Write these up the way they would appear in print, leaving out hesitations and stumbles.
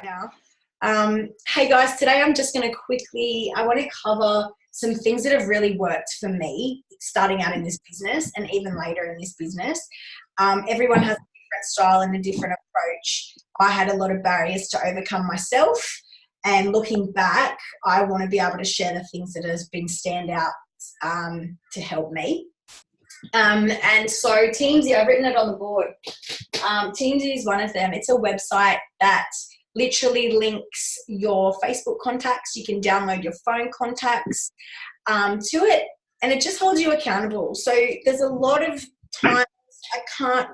now. Hey guys, today I'm just going to I want to cover some things that have really worked for me starting out in this business and even later in this business. Everyone has a different style and a different approach. I had a lot of barriers to overcome myself, and looking back, I want to be able to share the things that has been standouts to help me. And so TeamZ, I've written it on the board. TeamZ is one of them. It's a website that literally links your Facebook contacts. You can download your phone contacts to it, and it just holds you accountable. So there's a lot of times I can't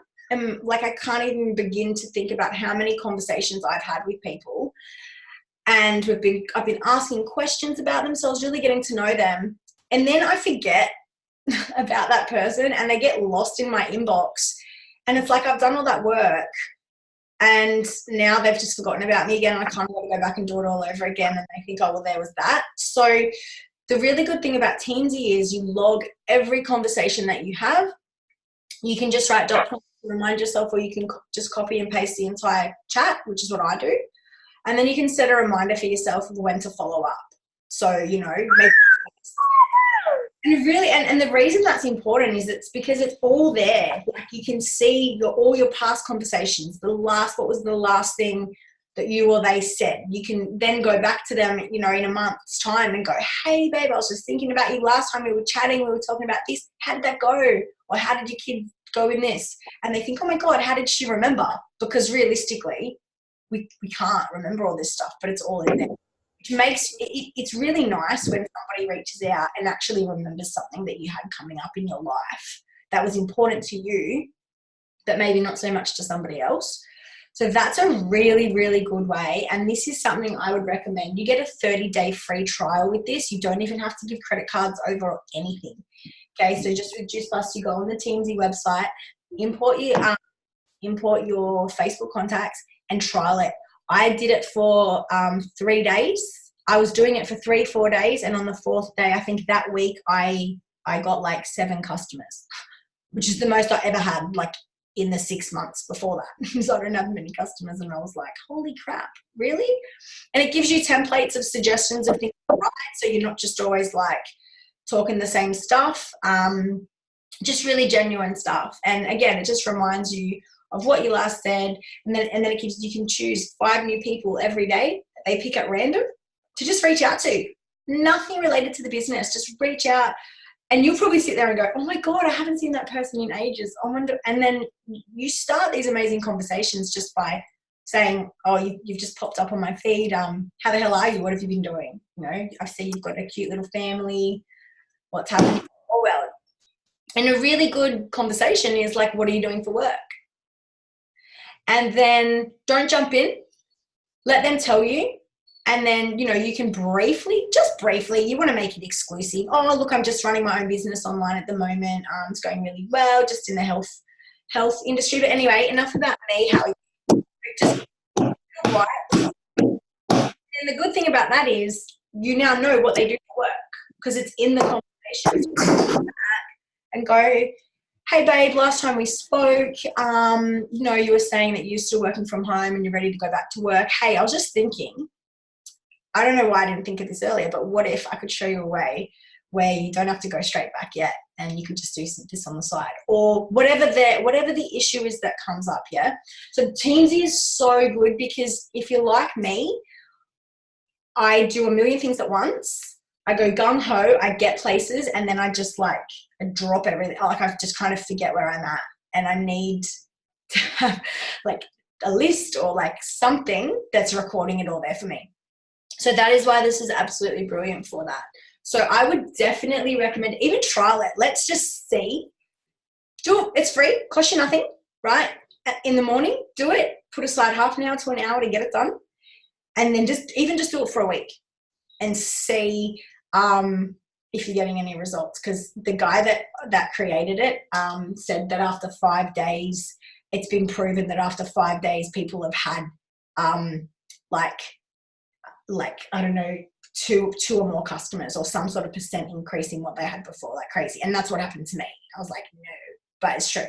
even begin to think about how many conversations I've had with people, and I've been asking questions about themselves, really getting to know them, and then I forget about that person and they get lost in my inbox, and it's like I've done all that work and now they've just forgotten about me again, and I kind of want to go back and do it all over again, and they think, oh well, there was that. So the really good thing about TeamZ is you log every conversation that you have. You can just write dot com to remind yourself, or you can just copy and paste the entire chat, which is what I do, and then you can set a reminder for yourself of when to follow up. So maybe. And really, and the reason that's important is it's because it's all there. Like you can see all your past conversations. What was the last thing that you or they said? You can then go back to them, in a month's time and go, hey babe, I was just thinking about you last time we were chatting. We were talking about this. How did that go? Or how did your kid go in this? And they think, oh my God, how did she remember? Because realistically, we can't remember all this stuff, but it's all in there. It's really nice when somebody reaches out and actually remembers something that you had coming up in your life that was important to you, but maybe not so much to somebody else. So that's a really, really good way. And this is something I would recommend. You get a 30-day free trial with this. You don't even have to give credit cards over or anything. Okay, so just with Juice Plus, you go on the TeamZ website, import your Facebook contacts and trial it. I did it for 3 days. I was doing it for 3-4 days. And on the 4th day, I think that week, I got like 7 customers, which is the most I ever had, like in the 6 months before that. So I don't have many customers. And I was like, holy crap, really? And it gives you templates of suggestions of things to write. So you're not just always like talking the same stuff, just really genuine stuff. And again, it just reminds you of what you last said, and then you can choose 5 new people every day that they pick at random to just reach out to. Nothing related to the business, just reach out, and you'll probably sit there and go, oh my God, I haven't seen that person in ages. I wonder. And then you start these amazing conversations just by saying, oh, you've just popped up on my feed. How the hell are you? What have you been doing? I see you've got a cute little family. What's happening? Oh well. And a really good conversation is like, what are you doing for work? And then don't jump in, let them tell you. And then, you can briefly, you want to make it exclusive. Oh, look, I'm just running my own business online at the moment. It's going really well, just in the health industry. But anyway, enough about me. How you just right. And the good thing about that is you now know what they do for work because it's in the conversation. And go, hey babe, last time we spoke, you were saying that you're still working from home and you're ready to go back to work. Hey, I was just thinking, I don't know why I didn't think of this earlier, but what if I could show you a way where you don't have to go straight back yet, and you could just do this on the side, or whatever the issue is that comes up. Yeah. So TeamZ is so good because if you're like me, I do a million things at once. I go gung ho, I get places, and then I just I drop everything. Like I just kind of forget where I'm at, and I need to have like a list or like something that's recording it all there for me. So that is why this is absolutely brilliant for that. So I would definitely recommend, even trial it. Let's just see. Do it. It's free, costs you nothing, right? In the morning, do it. Put aside half an hour to an hour to get it done, and then just do it for a week and see if you're getting any results. Because the guy that created it said that after 5 days, it's been proven that after 5 days, people have had I don't know, two or more customers, or some sort of percent increase in what they had before, like crazy. And that's what happened to me. I was like, no, but it's true.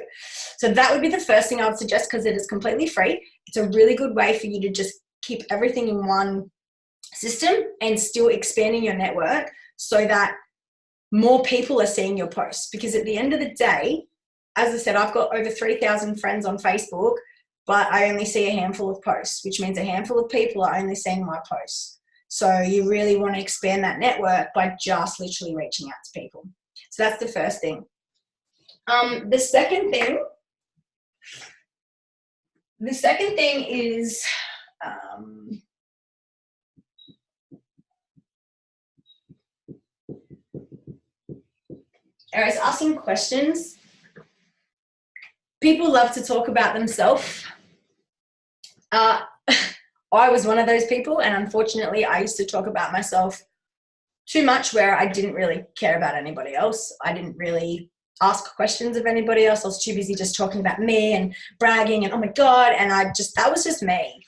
So that would be the first thing I would suggest, because it is completely free. It's a really good way for you to just keep everything in one system and still expanding your network so that more people are seeing your posts. Because at the end of the day, as I said, I've got over 3,000 friends on Facebook, but I only see a handful of posts, which means a handful of people are only seeing my posts. So you really want to expand that network by just literally reaching out to people. So that's the first thing. The second thing is it's asking questions. People love to talk about themselves. I was one of those people, and unfortunately I used to talk about myself too much, where I didn't really care about anybody else. I didn't really ask questions of anybody else. I was too busy just talking about me and bragging and oh my God, and that was just me.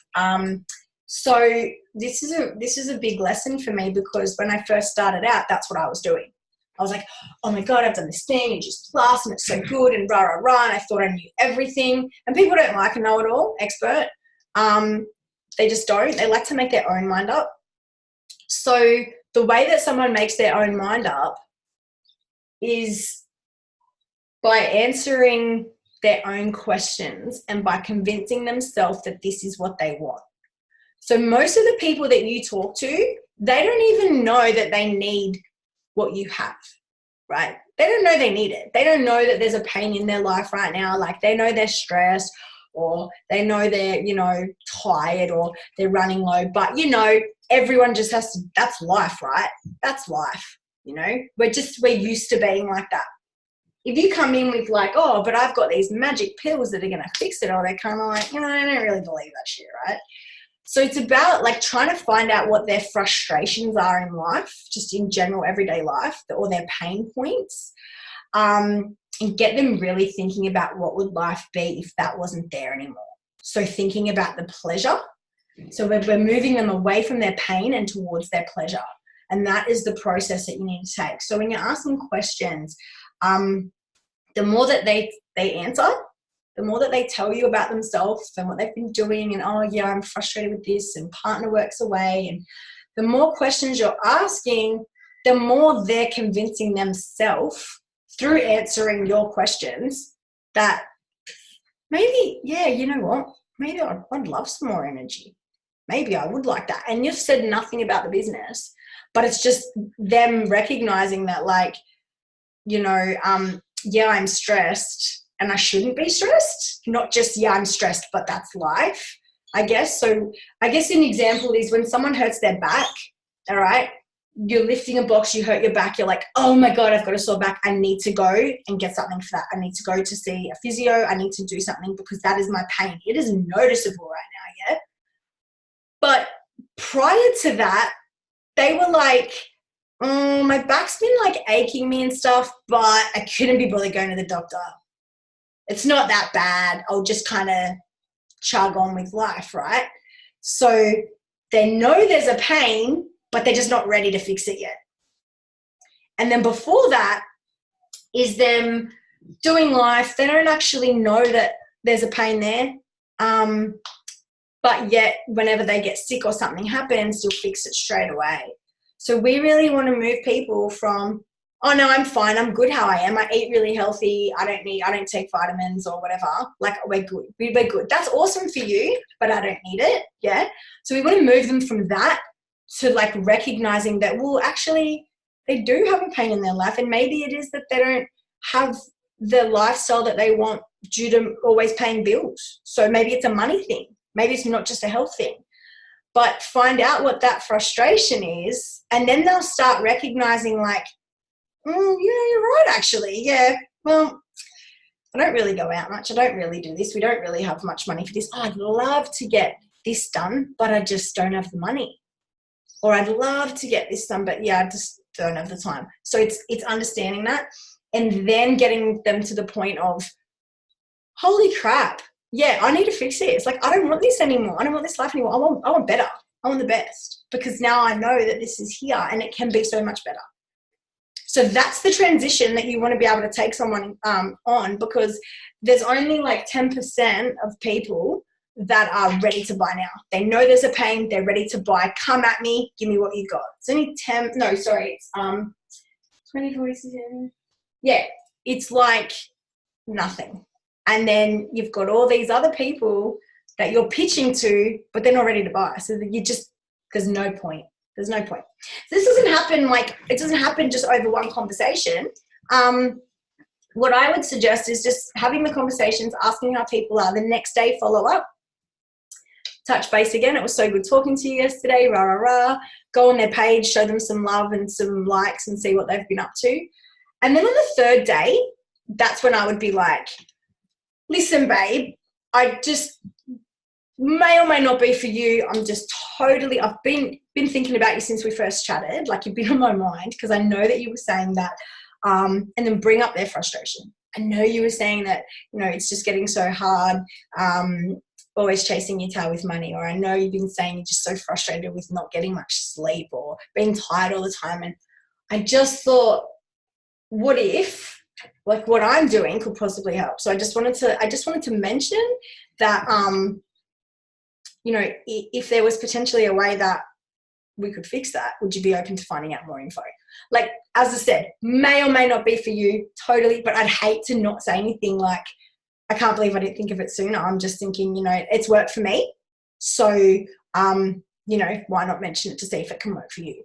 So this is a big lesson for me, because when I first started out, that's what I was doing. I was like, oh my God, I've done this thing and just plus, and it's so good and rah, rah, rah. And I thought I knew everything. And people don't like a know-it-all expert. They just don't. They like to make their own mind up. So the way that someone makes their own mind up is by answering their own questions and by convincing themselves that this is what they want. So most of the people that you talk to, they don't even know that they need what you have, right? They don't know they need it. They don't know that there's a pain in their life right now. Like, they know they're stressed, or they know they're, tired, or they're running low. But, everyone just has to, that's life, right? That's life, We're used to being like that. If you come in with like, oh, but I've got these magic pills that are going to fix it, or they're kind of like, I don't really believe that shit, right? So it's about like trying to find out what their frustrations are in life, just in general everyday life, or their pain points, and get them really thinking about what would life be if that wasn't there anymore. So thinking about the pleasure. So we're moving them away from their pain and towards their pleasure. And that is the process that you need to take. So when you're asking questions, the more that they answer, the more that they tell you about themselves and what they've been doing, and, oh yeah, I'm frustrated with this, and partner works away, and the more questions you're asking, the more they're convincing themselves through answering your questions that maybe, yeah, you know what, maybe I'd love some more energy. Maybe I would like that. And you've said nothing about the business, but it's just them recognizing that, like, yeah, I'm stressed and I shouldn't be stressed. Not just, yeah, I'm stressed, but that's life, I guess. So I guess an example is when someone hurts their back, all right, you're lifting a box, you hurt your back, you're like, oh my God, I've got a sore back. I need to go and get something for that. I need to go to see a physio. I need to do something because that is my pain. It is noticeable right now, yeah? But prior to that, they were like, oh, my back's been like aching me and stuff, but I couldn't be bothered going to the doctor. It's not that bad. I'll just kind of chug on with life, right? So they know there's a pain, but they're just not ready to fix it yet. And then before that is them doing life. They don't actually know that there's a pain there. But yet whenever they get sick or something happens, you'll fix it straight away. So we really want to move people from, oh no, I'm fine, I'm good how I am, I eat really healthy, I don't take vitamins or whatever, like we're good, we're good. That's awesome for you, but I don't need it, yeah? So we want to move them from that to like recognizing that, well, actually they do have a pain in their life, and maybe it is that they don't have the lifestyle that they want due to always paying bills. So maybe it's a money thing, maybe it's not just a health thing. But find out what that frustration is, and then they'll start recognizing like, yeah, you're right, actually. Yeah, well, I don't really go out much. I don't really do this. We don't really have much money for this. Oh, I'd love to get this done, but I just don't have the money. Or I'd love to get this done, but yeah, I just don't have the time. So it's understanding that, and then getting them to the point of, holy crap, yeah, I need to fix it. It's like, I don't want this anymore. I don't want this life anymore. I want better. I want the best, because now I know that this is here and it can be so much better. So that's the transition that you want to be able to take someone on, because there's only like 10% of people that are ready to buy now. They know there's a pain. They're ready to buy. Come at me. Give me what you got. It's only 10. No, sorry. It's 20, 40, 60. Yeah, it's like nothing. And then you've got all these other people that you're pitching to, but they're not ready to buy. So you just, there's no point. There's no point. This doesn't happen it doesn't happen just over one conversation. What I would suggest is just having the conversations, asking how people are. The next day, follow up. Touch base again. It was so good talking to you yesterday. Rah, rah, rah. Go on their page, show them some love and some likes and see what they've been up to. And then on the third day, that's when I would be like, listen, babe, I just may or may not be for you. I'm just totally, I've been thinking about you since we first chatted. Like, you've been on my mind because I know that you were saying that. And then bring up their frustration. I know you were saying that, it's just getting so hard, always chasing your tail with money. Or I know you've been saying you're just so frustrated with not getting much sleep or being tired all the time. And I just thought, what if, like, what I'm doing could possibly help? So I just wanted to mention that, if there was potentially a way that we could fix that, would you be open to finding out more info? Like, as I said, may or may not be for you, totally, but I'd hate to not say anything like, I can't believe I didn't think of it sooner. I'm just thinking, it's worked for me. So, why not mention it to see if it can work for you?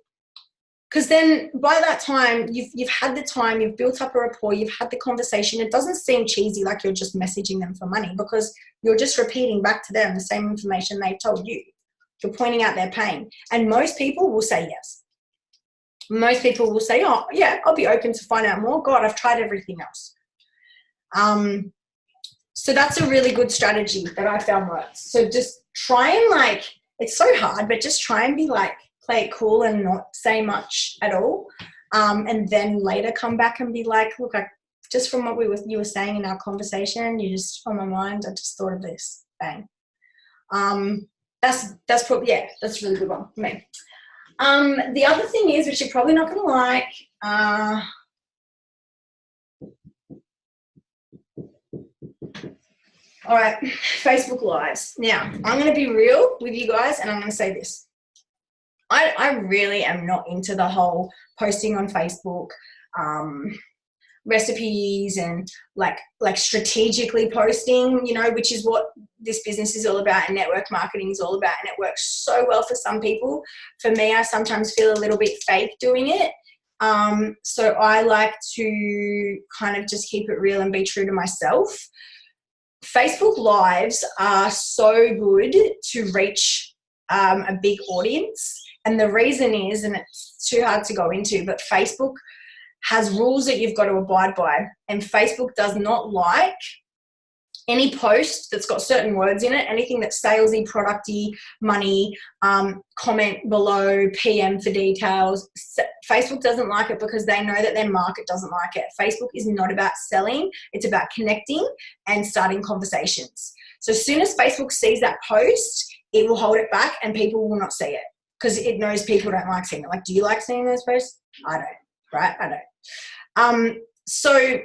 Because then by that time, you've had the time, you've built up a rapport, you've had the conversation. It doesn't seem cheesy like you're just messaging them for money, because you're just repeating back to them the same information they've told you. You're pointing out their pain. And most people will say yes. Most people will say, oh, yeah, I'll be open to find out more. God, I've tried everything else. So that's a really good strategy that I found works. So just try and it's so hard, but just try and be play it cool and not say much at all. And then later come back and be like, look, just from what you were saying in our conversation, you're just on my mind. I just thought of this. Bang. That's probably, yeah, that's a really good one for me. The other thing is, which you're probably not going to like, all right, Facebook Lives. Now, I'm going to be real with you guys, and I'm going to say this. I really am not into the whole posting on Facebook, recipes and like strategically posting, which is what this business is all about and network marketing is all about. And it works so well for some people. For me, I sometimes feel a little bit fake doing it. So I like to kind of just keep it real and be true to myself. Facebook Lives are so good to reach a big audience. And the reason is, and it's too hard to go into, but Facebook has rules that you've got to abide by. And Facebook does not like any post that's got certain words in it, anything that's salesy, producty, money, comment below, PM for details. Facebook doesn't like it because they know that their market doesn't like it. Facebook is not about selling. It's about connecting and starting conversations. So as soon as Facebook sees that post, it will hold it back and people will not see it because it knows people don't like seeing it. Like, do you like seeing those posts? I don't, right? I don't. So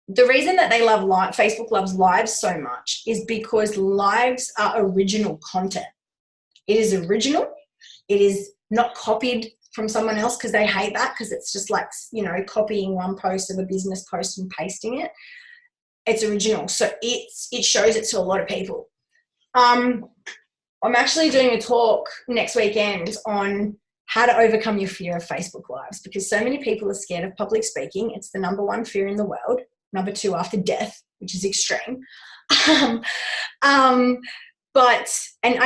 the reason that they love Facebook loves lives so much is because lives are original content. It is original. It is not copied from someone else because they hate that, because it's just like, copying one post of a business post and pasting it. It's original. So it shows it to a lot of people. I'm actually doing a talk next weekend on how to overcome your fear of Facebook Lives, because so many people are scared of public speaking. It's the number one fear in the world. Number two after death, which is extreme. But I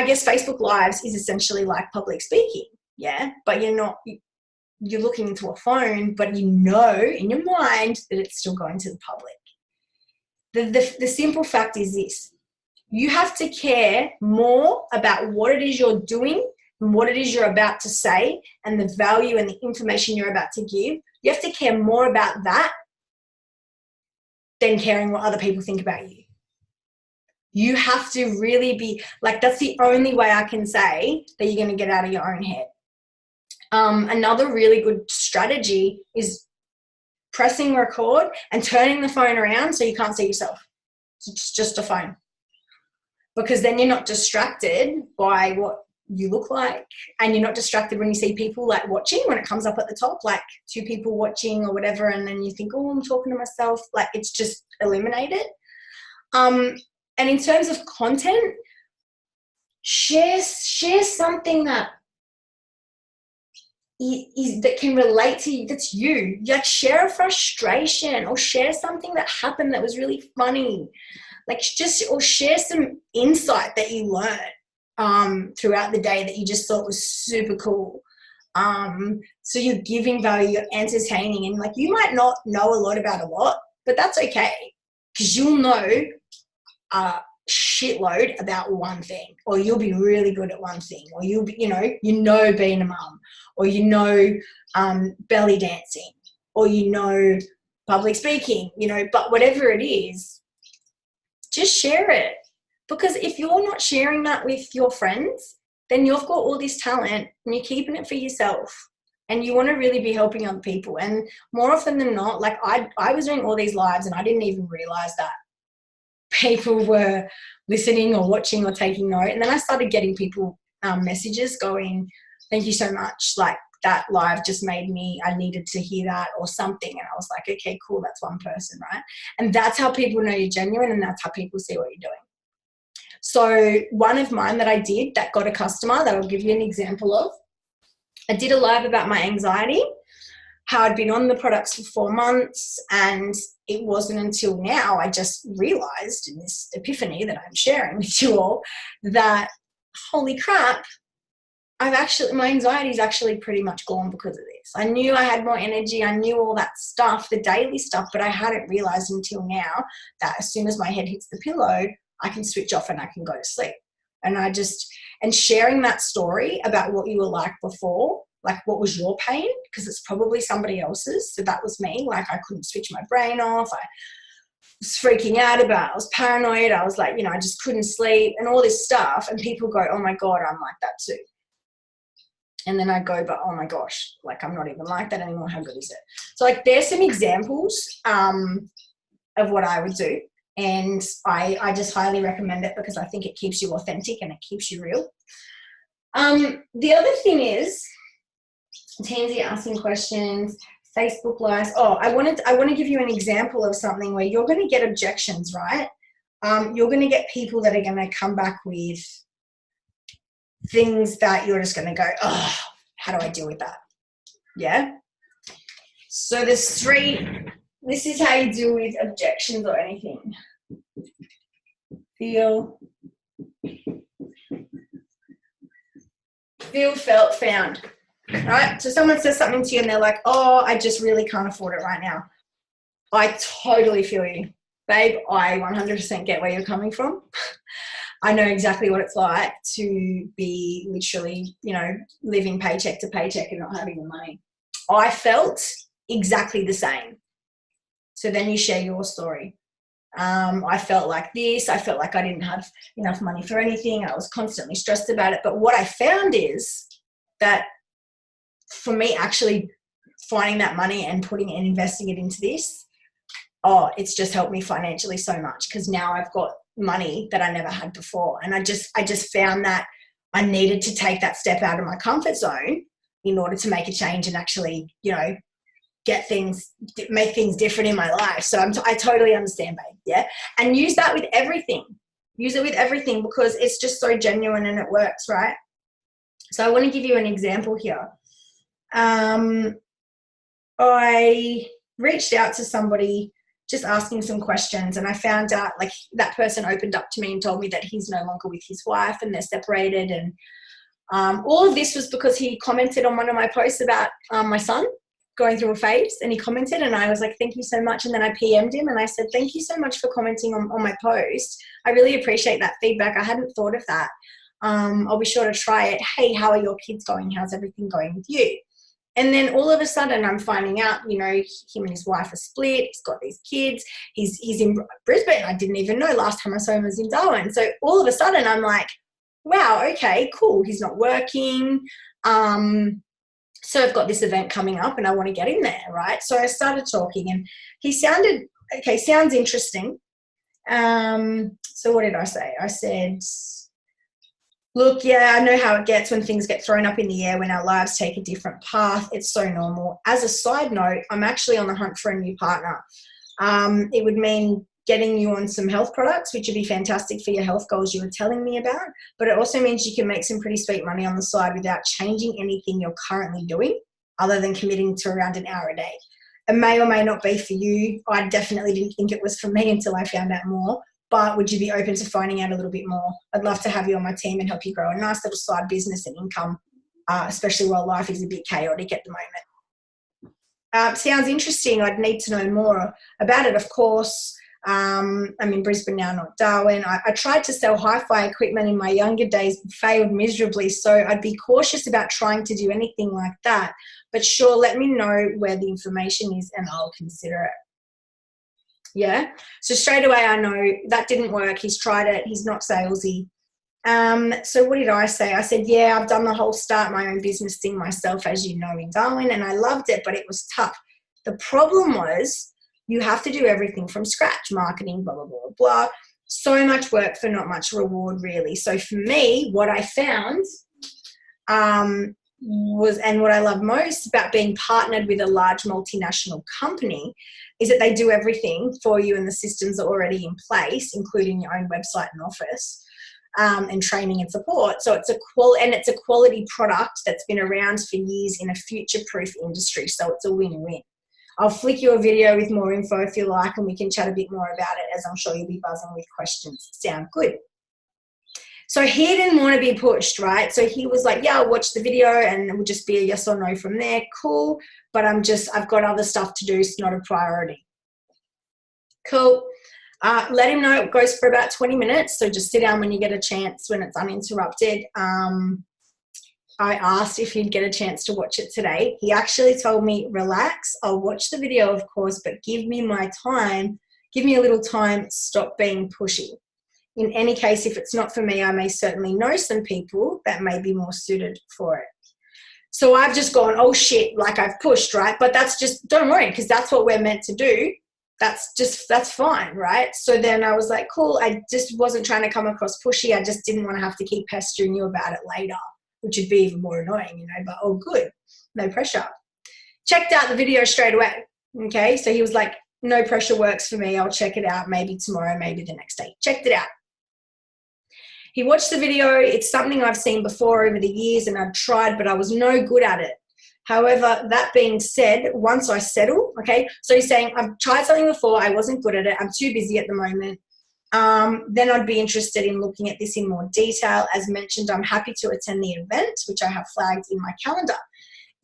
guess Facebook Lives is essentially like public speaking, yeah? But you're looking into a phone, but you know in your mind that it's still going to the public. The simple fact is this: you have to care more about what it is you're doing and what it is you're about to say and the value and the information you're about to give. You have to care more about that than caring what other people think about you. You have to really be like, that's the only way I can say that you're going to get out of your own head. Another really good strategy is pressing record and turning the phone around so you can't see yourself. It's just a phone. because then you're not distracted by what you look like, and you're not distracted when you see people like watching, when it comes up at the top, like 2 people watching or whatever, and then you think, oh, I'm talking to myself. Like, it's just eliminated. And in terms of content, share something that that can relate to you, that's you. Like, share a frustration, or share something that happened that was really funny. Like, or share some insight that you learned throughout the day that you just thought was super cool. So you're giving value, you're entertaining, and like, you might not know a lot about a lot, but that's okay, because you'll know a shitload about one thing, or you'll be really good at one thing, or you'll be, being a mum, or belly dancing, or public speaking, but whatever it is, just share it. Because if you're not sharing that with your friends, then you've got all this talent and you're keeping it for yourself, and you want to really be helping other people. And more often than not, like, I was doing all these lives and I didn't even realize that people were listening or watching or taking note. And then I started getting people messages going, thank you so much, like, that live just made me, I needed to hear that, or something. And I was like, okay, cool, that's one person, right? And that's how people know you're genuine, and that's how people see what you're doing. So one of mine that I did that got a customer, that I'll give you an example of, I did a live about my anxiety, how I'd been on the products for 4 months, and it wasn't until now I just realized, in this epiphany that I'm sharing with you all, that holy crap, my anxiety is actually pretty much gone because of this. I knew I had more energy, I knew all that stuff, the daily stuff, but I hadn't realized until now that as soon as my head hits the pillow, I can switch off and I can go to sleep. And sharing that story about what you were like before, like, what was your pain? Because it's probably somebody else's. So that was me. Like, I couldn't switch my brain off. I was freaking out I was paranoid. I was like, I just couldn't sleep and all this stuff. And people go, oh my God, I'm like that too. And then I go, but oh my gosh, like, I'm not even like that anymore. How good is it? So, like, there's some examples of what I would do. And I just highly recommend it, because I think it keeps you authentic and it keeps you real. The other thing is, TeamZ asking questions, Facebook Lives. Oh, I want to give you an example of something where you're going to get objections, right? You're going to get people that are going to come back with things that you're just going to go, oh, how do I deal with that? Yeah. So there's 3. This is how you deal with objections or anything. Feel, felt, found. Right? So someone says something to you and they're like, oh, I just really can't afford it right now. I totally feel you. Babe, I 100% get where you're coming from. I know exactly what it's like to be literally, living paycheck to paycheck and not having the money. I felt exactly the same. So then you share your story. I felt like this. I felt like I didn't have enough money for anything. I was constantly stressed about it. But what I found is that for me, actually finding that money and putting and investing it into this, it's just helped me financially so much, because now I've got money that I never had before. And I just found that I needed to take that step out of my comfort zone in order to make a change and actually, make things different in my life. So I totally understand, babe. Yeah. And use that with everything. Use it with everything, because it's just so genuine and it works, right? So I want to give you an example here. I reached out to somebody just asking some questions, and I found out, like, that person opened up to me and told me that he's no longer with his wife and they're separated. And all of this was because he commented on one of my posts about my son going through a phase, and he commented, and I was like, thank you so much. And then I PM'd him and I said, thank you so much for commenting on my post. I really appreciate that feedback. I hadn't thought of that. I'll be sure to try it. Hey, how are your kids going? How's everything going with you? And then all of a sudden I'm finding out, him and his wife are split. He's got these kids. He's in Brisbane. I didn't even know. Last time I saw him was in Darwin. So all of a sudden I'm like, wow, okay, cool. He's not working. So I've got this event coming up and I want to get in there, right? So I started talking, and he sounds interesting. So what did I say? I said, look, yeah, I know how it gets when things get thrown up in the air, when our lives take a different path. It's so normal. As a side note, I'm actually on the hunt for a new partner. It would mean getting you on some health products, which would be fantastic for your health goals you were telling me about. But it also means you can make some pretty sweet money on the side without changing anything you're currently doing other than committing to around an hour a day. It may or may not be for you. I definitely didn't think it was for me until I found out more. But would you be open to finding out a little bit more? I'd love to have you on my team and help you grow a nice little side business and income, especially while life is a bit chaotic at the moment. Sounds interesting. I'd need to know more about it, of course. I'm in Brisbane now, not Darwin. I tried to sell hi-fi equipment in my younger days, but failed miserably. So I'd be cautious about trying to do anything like that. But sure, let me know where the information is and I'll consider it. Yeah. So straight away, I know that didn't work. He's tried it. He's not salesy. So what did I say? I said, yeah, I've done the whole start my own business thing myself, as you know, in Darwin, and I loved it, but it was tough. The problem was you have to do everything from scratch, marketing, blah, blah, blah, blah. So much work for not much reward, really. So for me, what I found was, and what I love most about being partnered with a large multinational company, is that they do everything for you and the systems are already in place, including your own website and office, and training and support. So it's a quality product that's been around for years in a future-proof industry. So it's a win-win. I'll flick you a video with more info if you like, and we can chat a bit more about it, as I'm sure you'll be buzzing with questions. Sound good? So he didn't want to be pushed, right? So he was like, yeah, I'll watch the video and it will just be a yes or no from there. Cool. But I've got other stuff to do. It's not a priority. Cool. Let him know it goes for about 20 minutes. So just sit down when you get a chance, when it's uninterrupted. I asked if he'd get a chance to watch it today. He actually told me, relax, I'll watch the video, of course, but give me my time. Give me a little time. Stop being pushy. In any case, if it's not for me, I may certainly know some people that may be more suited for it. So I've just gone, oh shit, like I've pushed, right? But that's just, don't worry, because that's what we're meant to do. That's fine, right? So then I was like, cool, I just wasn't trying to come across pushy. I just didn't want to have to keep pestering you about it later, which would be even more annoying, but oh, good, no pressure. Checked out the video straight away, okay? So he was like, no pressure works for me. I'll check it out maybe tomorrow, maybe the next day. Checked it out. He watched the video. It's something I've seen before over the years and I've tried, but I was no good at it. However, that being said, once I settle, okay, so he's saying, I've tried something before, I wasn't good at it, I'm too busy at the moment. Then I'd be interested in looking at this in more detail. As mentioned, I'm happy to attend the event, which I have flagged in my calendar.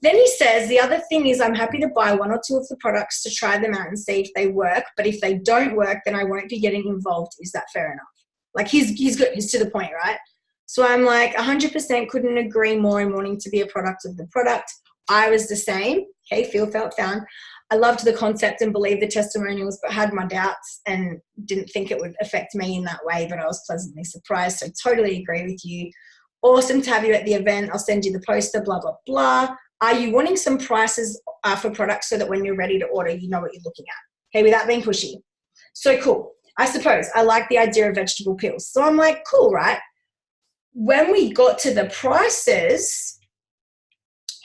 Then he says, the other thing is I'm happy to buy one or two of the products to try them out and see if they work, but if they don't work, then I won't be getting involved. Is that fair enough? Like he's good, he's to the point, right? So I'm like 100% couldn't agree more in wanting to be a product of the product. I was the same, okay, feel, felt, found. I loved the concept and believed the testimonials, but had my doubts and didn't think it would affect me in that way, but I was pleasantly surprised. So totally agree with you. Awesome to have you at the event. I'll send you the poster, blah, blah, blah. Are you wanting some prices for products so that when you're ready to order, you know what you're looking at? Okay, without being pushy. So cool. I suppose I like the idea of vegetable pills. So I'm like, cool, right? When we got to the prices,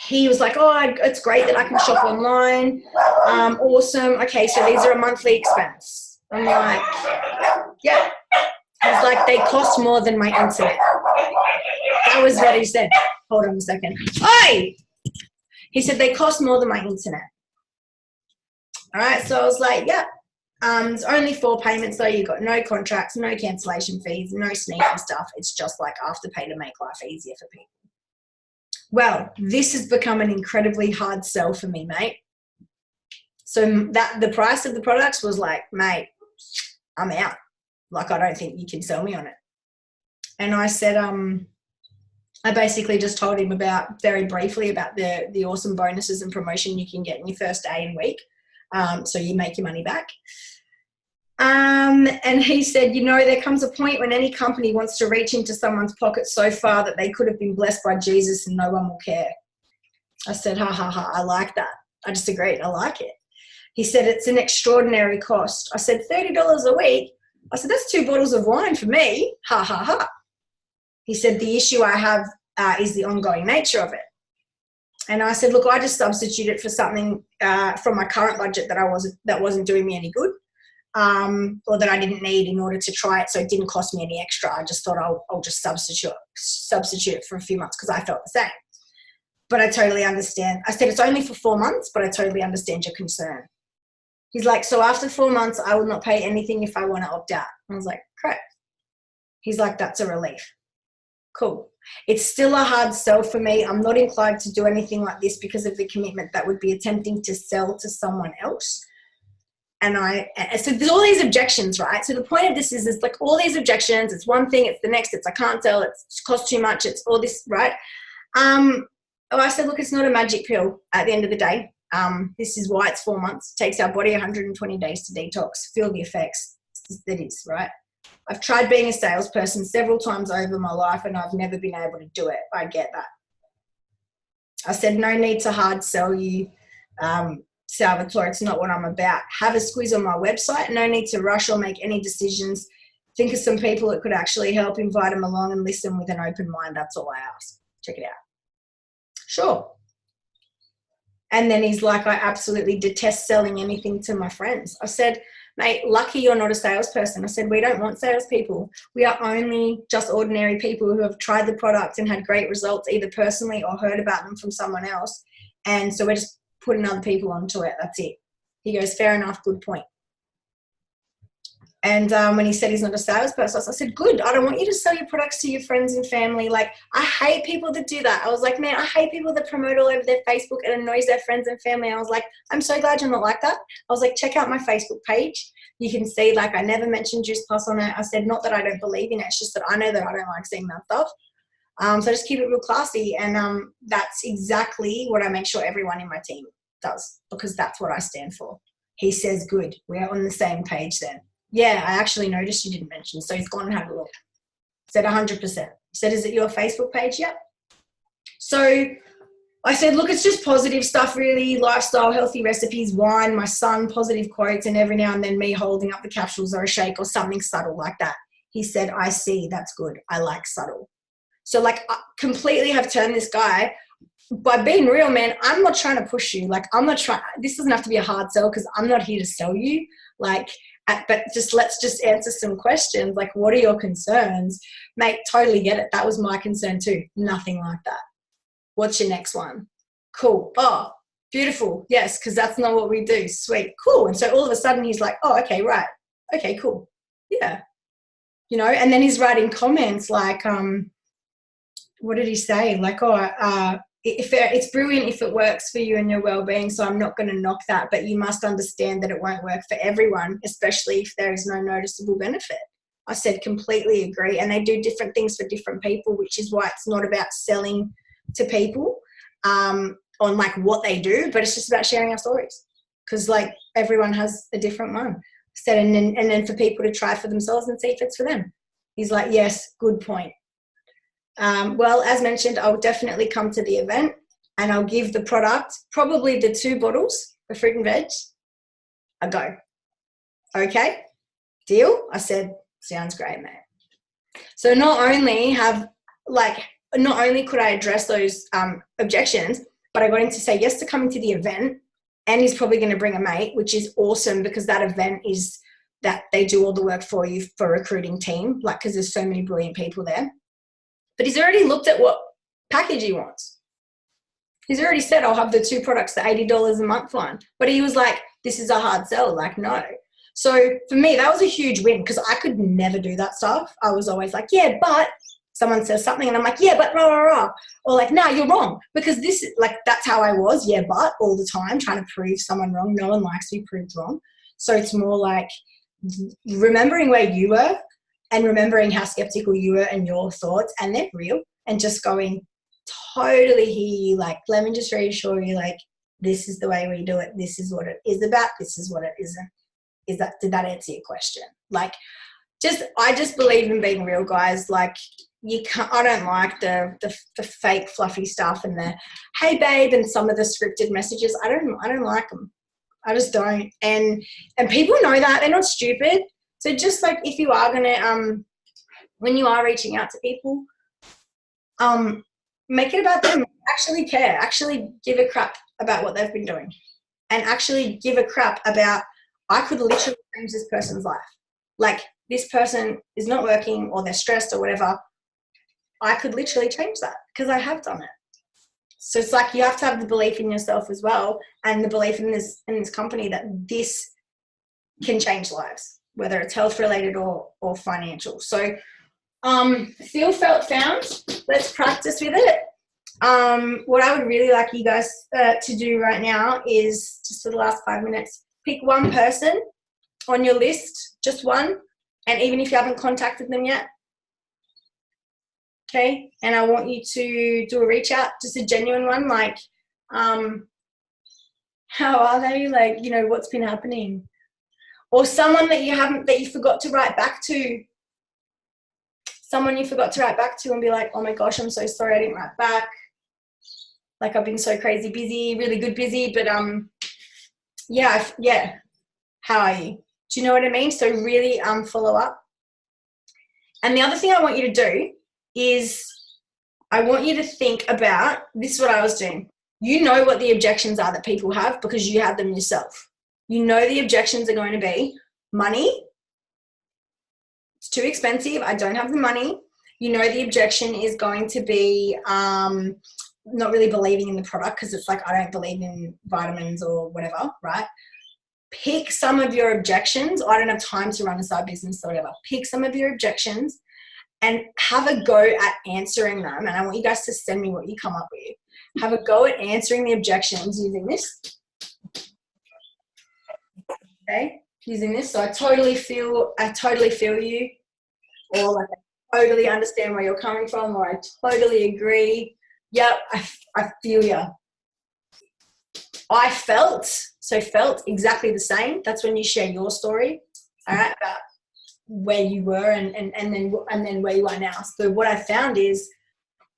he was like, oh, it's great that I can shop online. Awesome. Okay, so these are a monthly expense. I'm like, yeah. He's like, they cost more than my internet. That was what he said. Hold on a second. Oi! He said, they cost more than my internet. All right, so I was like, yeah. It's only 4 payments though. You've got no contracts, no cancellation fees, no sneaky stuff. It's just like Afterpay to make life easier for people. Well, this has become an incredibly hard sell for me, mate. So that the price of the products was like, mate, I'm out. Like, I don't think you can sell me on it. And I said, I basically just told him very briefly about the awesome bonuses and promotion you can get in your first day and week. So you make your money back. And he said, there comes a point when any company wants to reach into someone's pocket so far that they could have been blessed by Jesus and no one will care. I said, ha, ha, ha, I like that. I just agreed. I like it. He said, it's an extraordinary cost. I said, $30 a week? I said, that's 2 bottles of wine for me. Ha, ha, ha. He said, the issue I have is the ongoing nature of it. And I said, look, I just substituted it for something from my current budget that wasn't doing me any good, or that I didn't need in order to try it, so it didn't cost me any extra. I just thought I'll just substitute it for a few months because I felt the same. But I totally understand. I said, it's only for 4 months, but I totally understand your concern. He's like, so after 4 months, I will not pay anything if I want to opt out. I was like, correct. He's like, that's a relief. Cool. It's still a hard sell for me. I'm not inclined to do anything like this because of the commitment that would be attempting to sell to someone else. And so there's all these objections, right? So the point of this is like all these objections. It's one thing, it's the next, it's I can't sell, it costs too much, it's all this, right? I said, look, it's not a magic pill at the end of the day. This is why it's 4 months. It takes our body 120 days to detox, feel the effects. That is, right? I've tried being a salesperson several times over my life and I've never been able to do it. I get that. I said, no need to hard sell you, Salvatore. It's not what I'm about. Have a squeeze on my website. No need to rush or make any decisions. Think of some people that could actually help, invite them along and listen with an open mind. That's all I ask. Check it out. Sure. And then he's like, I absolutely detest selling anything to my friends. I said, mate, lucky you're not a salesperson. I said, we don't want salespeople. We are only just ordinary people who have tried the product and had great results, either personally or heard about them from someone else. And so we're just putting other people onto it. That's it. He goes, fair enough, good point. And when he said he's not a salesperson, I said, good. I don't want you to sell your products to your friends and family. Like, I hate people that do that. I was like, man, I hate people that promote all over their Facebook and annoys their friends and family. I was like, I'm so glad you're not like that. I was like, check out my Facebook page. You can see, like, I never mentioned Juice Plus on it. I said, not that I don't believe in it. It's just that I know that I don't like seeing that stuff. So just keep it real classy. And that's exactly what I make sure everyone in my team does, because that's what I stand for. He says, good. We're on the same page then. Yeah, I actually noticed you didn't mention. So he's gone and had a look. Said 100%. He said, is it your Facebook page? Yep. So I said, look, it's just positive stuff really, lifestyle, healthy recipes, wine, my son, positive quotes, and every now and then me holding up the capsules or a shake or something subtle like that. He said, I see, that's good. I like subtle. So like I completely have turned this guy by being real, man. I'm not trying to push you. Like I'm not trying, this doesn't have to be a hard sell because I'm not here to sell you. Like, but let's just answer some questions. Like, what are your concerns? Mate, totally get it. That was my concern too. Nothing like that. What's your next one? Cool. Oh, beautiful. Yes, because that's not what we do. Sweet. Cool. And so all of a sudden he's like, oh, okay, right. Okay, cool. Yeah. You know, and then he's writing comments like, what did he say? Like, oh, it's brilliant if it works for you and your well-being, so I'm not going to knock that, but you must understand that it won't work for everyone, especially if there is no noticeable benefit. I said, completely agree. And they do different things for different people, which is why it's not about selling to people on like what they do, but it's just about sharing our stories, because like everyone has a different one. I said, and then for people to try for themselves and see if it's for them. He's like, yes, good point. Well, as mentioned, I'll definitely come to the event and I'll give the product, probably the 2 bottles, the fruit and veg, a go. Okay, deal? I said, sounds great, mate. So not only could I address those objections, but I got him to say yes to coming to the event, and he's probably going to bring a mate, which is awesome because that event is that they do all the work for you for recruiting team, like because there's so many brilliant people there. But he's already looked at what package he wants. He's already said, I'll have the 2 products, the $80 a month one. But he was like, this is a hard sell. Like, no. So for me, that was a huge win because I could never do that stuff. I was always like, yeah, but someone says something and I'm like, yeah, but rah, rah, rah. Or like, no, you're wrong. Because this is like, that's how I was. Yeah, but all the time trying to prove someone wrong. No one likes to be proved wrong. So it's more like remembering where you were and remembering how skeptical you were and your thoughts, and they're real, and just going, totally hear you, like, let me just reassure you, like, this is the way we do it. This is what it is about. This is what it isn't. Did that answer your question? Like, I just believe in being real, guys. Like, I don't like the fake fluffy stuff and the, hey babe, and some of the scripted messages. I don't like them. I just don't. And people know that. They're not stupid. So just like if you are going to, when you are reaching out to people, make it about them. Actually care. Actually give a crap about what they've been doing. And actually give a crap about, I could literally change this person's life. Like, this person is not working or they're stressed or whatever. I could literally change that because I have done it. So it's like you have to have the belief in yourself as well, and the belief in this company that this can change lives, whether it's health related or financial. So feel, felt, found. Let's practice with it. What I would really like you guys to do right now is, just for the last 5 minutes, pick one person on your list, just one, and even if you haven't contacted them yet, okay? And I want you to do a reach out, just a genuine one, like, how are they? Like, you know, what's been happening? Or someone that you forgot to write back to. Someone you forgot to write back to and be like, oh my gosh, I'm so sorry I didn't write back. Like, I've been so crazy busy, really good busy, but yeah, how are you? Do you know what I mean? So really follow up. And the other thing I want you to do is, I want you to think about, this is what I was doing. You know what the objections are that people have because you have them yourself. You know the objections are going to be money. It's too expensive. I don't have the money. You know the objection is going to be not really believing in the product because it's like, I don't believe in vitamins or whatever, right? Pick some of your objections. I don't have time to run a side business or whatever. Pick some of your objections and have a go at answering them. And I want you guys to send me what you come up with. Have a go at answering the objections using this. Okay, using this. So I totally feel you, or like I totally understand where you're coming from, or I totally agree. Yep, I feel you. I felt exactly the same. That's when you share your story, all right, about where you were and then where you are now. So what I found is,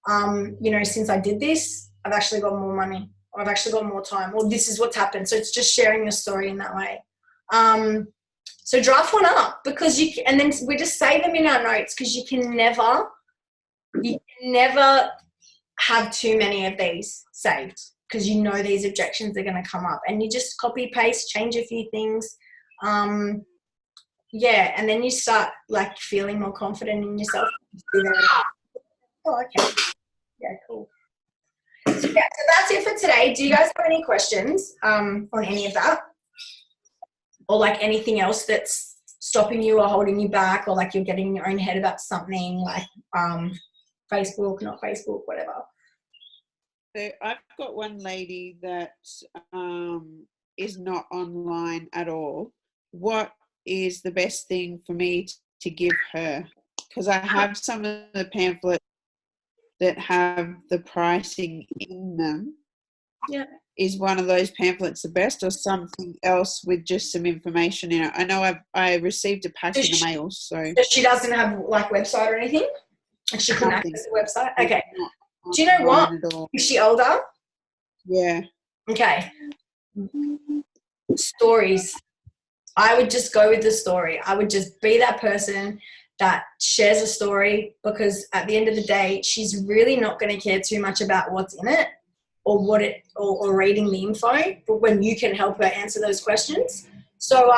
you know, since I did this, I've actually got more money, or I've actually got more time, or this is what's happened. So it's just sharing your story in that way. So draft one up, because and then we just save them in our notes, because you can never have too many of these saved, because you know these objections are going to come up, and you just copy paste, change a few things. Yeah, and then you start like feeling more confident in yourself. Oh, okay. Yeah, cool. So, yeah, so that's it for today. Do you guys have any questions on any of that? Or like anything else that's stopping you or holding you back, or like you're getting in your own head about something, like Facebook, not Facebook, whatever? So I've got one lady that is not online at all. What is the best thing for me to give her? Because I have some of the pamphlets that have the pricing in them. Yeah. Is one of those pamphlets the best, or something else with just some information in it? I know I received a pack in the mail, so she doesn't have like website or anything. She couldn't access the website. Okay. Do you know what? Is she older? Yeah. Okay. Stories. I would just go with the story. I would just be that person that shares a story, because at the end of the day, she's really not going to care too much about what's in it, or reading the info, but when you can help her answer those questions. So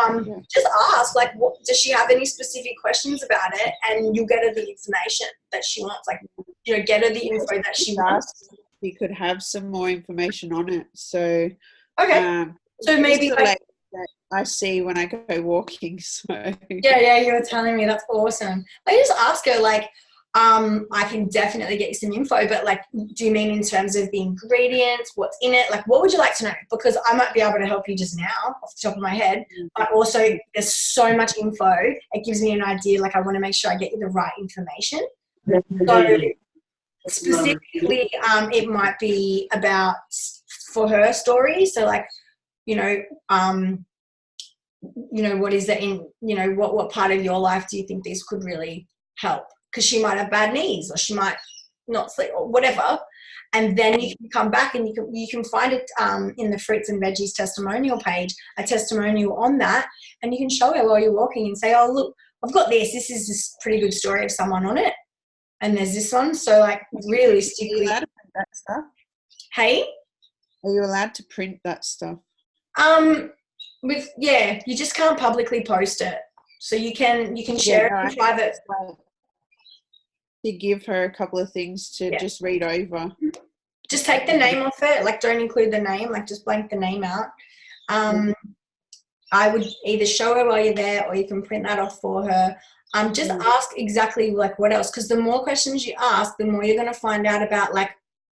just ask, like, does she have any specific questions about it, and you'll get her the information that she wants. Like, you know, get her the info that she wants. You could have some more information on it. So okay, so maybe like, that I see when I go walking. So yeah, you were telling me, that's awesome. I just ask her, like, I can definitely get you some info, but like, do you mean in terms of the ingredients, what's in it? Like, what would you like to know? Because I might be able to help you just now off the top of my head, but also there's so much info. It gives me an idea. Like, I want to make sure I get you the right information. So specifically, it might be about, for her story. So like, you know, what is that in, you know, what part of your life do you think this could really help? Because she might have bad knees, or she might not sleep, or whatever. And then you can come back and you can find it in the Fruits and Veggies testimonial page, a testimonial on that, and you can show her while you're walking and say, oh, look, I've got this. This is this pretty good story of someone on it. And there's this one. So, like, realistically. Are you allowed to print that stuff? Hey? Are you allowed to print that stuff? You just can't publicly post it. So you can share it in private. To give her a couple of things to just read over. Just take the name off it. Like, don't include the name. Like, just blank the name out. I would either show her while you're there, or you can print that off for her. Just ask exactly, like, what else. Because the more questions you ask, the more you're going to find out about, like,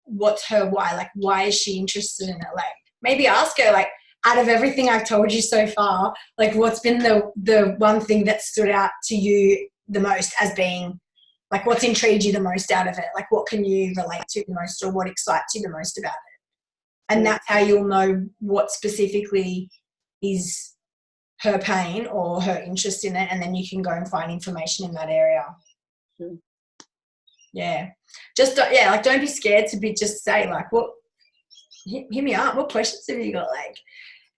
what's her why. Like, why is she interested in it? Like, maybe ask her, like, out of everything I've told you so far, like, what's been the one thing that stood out to you the most as being, like, what's intrigued you the most out of it? Like, what can you relate to the most, or what excites you the most about it? And that's how you'll know what specifically is her pain or her interest in it, and then you can go and find information in that area. Yeah. Just, like, don't be scared to just say, like, what, hit me up. What questions have you got? Like,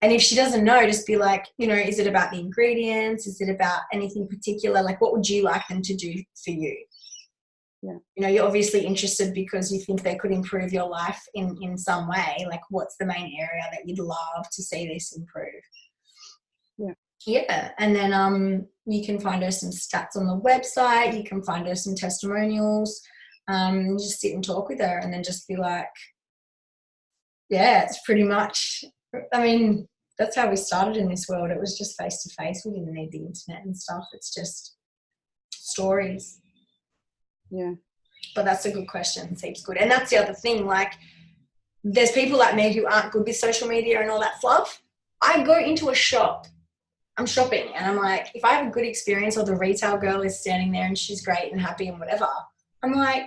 and if she doesn't know, just be like, you know, is it about the ingredients? Is it about anything particular? Like, what would you like them to do for you? Yeah. You know, you're obviously interested because you think they could improve your life in some way. Like, what's the main area that you'd love to see this improve? Yeah. And then you can find her some stats on the website. You can find her some testimonials. Just sit and talk with her, and then just be like, yeah, it's pretty much, I mean, that's how we started in this world. It was just face to face. We didn't need the internet and stuff. It's just stories. Yeah. But that's a good question. It seems good. And that's the other thing. Like, there's people like me who aren't good with social media and all that fluff. I go into a shop. I'm shopping and I'm like, if I have a good experience, or the retail girl is standing there and she's great and happy and whatever, I'm like,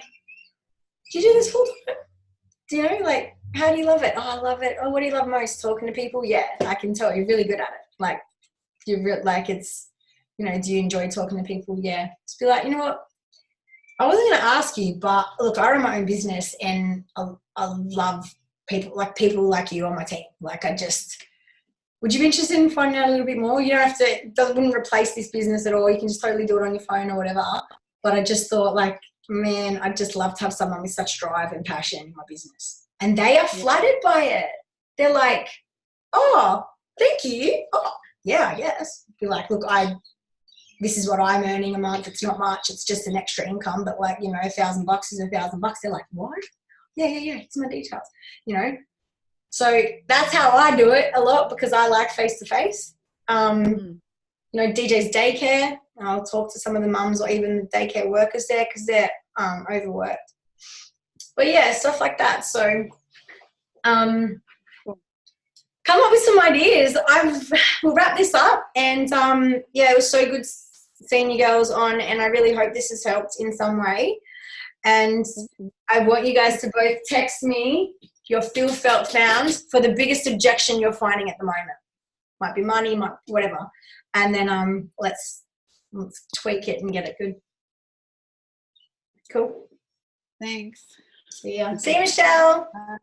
do you do this full time? Do you know, like, how do you love it? Oh, I love it. Oh, what do you love most? Talking to people? Yeah, I can tell you're really good at it. Like, it's, you know, do you enjoy talking to people? Yeah. Just be like, you know what? I wasn't going to ask you, but look, I run my own business and I love people like you on my team. Like, would you be interested in finding out a little bit more? You don't have to, it wouldn't replace this business at all. You can just totally do it on your phone or whatever. But I just thought, like, man, I'd just love to have someone with such drive and passion in my business. And they are flattered by it. They're like, oh, thank you. Oh, yeah, I guess. Be like, look, this is what I'm earning a month. It's not much. It's just an extra income. But, like, you know, $1,000 is $1,000. They're like, what? Yeah. Here's my details, you know. So that's how I do it a lot, because I like face-to-face. You know, DJ's daycare, I'll talk to some of the mums or even the daycare workers there because they're overworked. But, yeah, stuff like that. So come up with some ideas. We'll wrap this up. And, it was so good seeing you girls on, and I really hope this has helped in some way. And I want you guys to both text me your feel, felt, found for the biggest objection you're finding at the moment. Might be money, might be whatever. And then let's tweak it and get it good. Cool. Thanks. See ya. See you, Michelle. Bye.